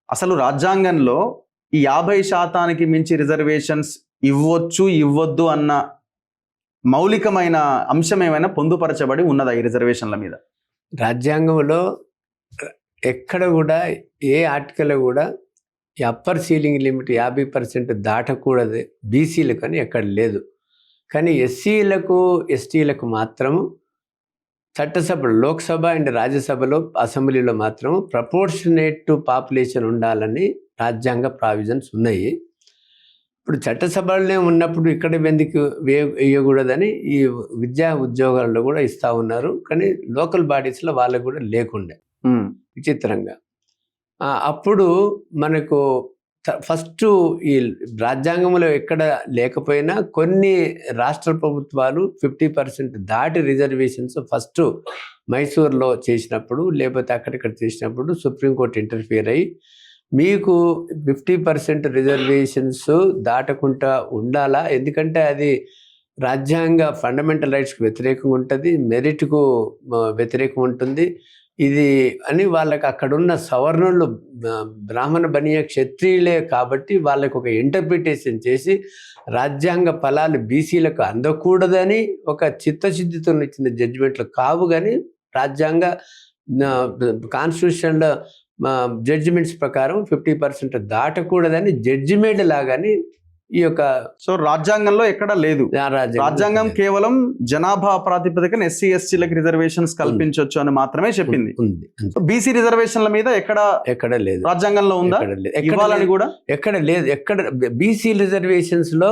అసలు రాజ్యాంగంలో ఈ 50% మించి రిజర్వేషన్స్ ఇవ్వచ్చు ఇవ్వద్దు అన్న మౌలికమైన అంశం ఏమైనా పొందుపరచబడి ఉన్నదా ఈ రిజర్వేషన్ల మీద? రాజ్యాంగంలో ఎక్కడ కూడా ఏ ఆర్టికల్ కూడా ఈ అప్పర్ సీలింగ్ లిమిట్ 50% దాటకూడదు బీసీలకు అని ఎక్కడ లేదు. కానీ ఎస్సీలకు ఎస్టీలకు మాత్రము చట్టసభలో, లోక్సభ అండ్ రాజ్యసభలో, అసెంబ్లీలో మాత్రం ప్రపోర్షనేట్ టు పాపులేషన్ ఉండాలని రాజ్యాంగ ప్రావిజన్స్ ఉన్నాయి. ఇప్పుడు చట్టసభలోనే ఉన్నప్పుడు ఇక్కడ ఎందుకు వేయకూడదని ఈ విద్యా ఉద్యోగాల్లో కూడా ఇస్తూ ఉన్నారు. కానీ లోకల్ బాడీస్లో వాళ్ళకు కూడా లేకుండే విచిత్రంగా. అప్పుడు మనకు ఫస్ట్ ఈ రాజ్యాంగంలో ఎక్కడ లేకపోయినా కొన్ని రాష్ట్ర ప్రభుత్వాలు 50% దాటి రిజర్వేషన్స్ ఫస్ట్ మైసూర్లో చేసినప్పుడు, లేకపోతే అక్కడిక్కడ చేసినప్పుడు సుప్రీంకోర్టు ఇంటర్ఫియర్ అయ్యి మీకు 50% రిజర్వేషన్స్ దాటకుండా ఉండాలా, ఎందుకంటే అది రాజ్యాంగ ఫండమెంటల్ రైట్స్కి వ్యతిరేకంగా ఉంటుంది, మెరిట్కు వ్యతిరేకం ఉంటుంది ఇది అని వాళ్ళకి అక్కడున్న సవర్ణులు బ్రాహ్మణ బనియా క్షత్రియులే కాబట్టి వాళ్ళకి ఒక ఇంటర్ప్రిటేషన్ చేసి రాజ్యాంగ ఫలాలు బీసీలకు అందకూడదని ఒక చిత్తశుద్ధితో ఇచ్చిన జడ్జిమెంట్లు కావు. కానీ రాజ్యాంగ కాన్స్టిట్యూషన్లో జడ్జిమెంట్స్ ప్రకారం 50% దాటకూడదని జడ్జిమెంట్ లాగాని ఈ యొక్క సో రాజ్యాంగంలో ఎక్కడ లేదు. రాజ్యాంగం కేవలం జనాభా ప్రాతిపదికన ఎస్సీ ఎస్టీలకు రిజర్వేషన్స్ కల్పించవచ్చు అని మాత్రమే చెప్పింది. బీసీ రిజర్వేషన్ల మీద ఎక్కడ లేదు. రాజ్యాంగంలో ఉందా? ఇవ్వాలని కూడా ఎక్కడ లేదు. ఎక్కడ బీసీ రిజర్వేషన్స్ లో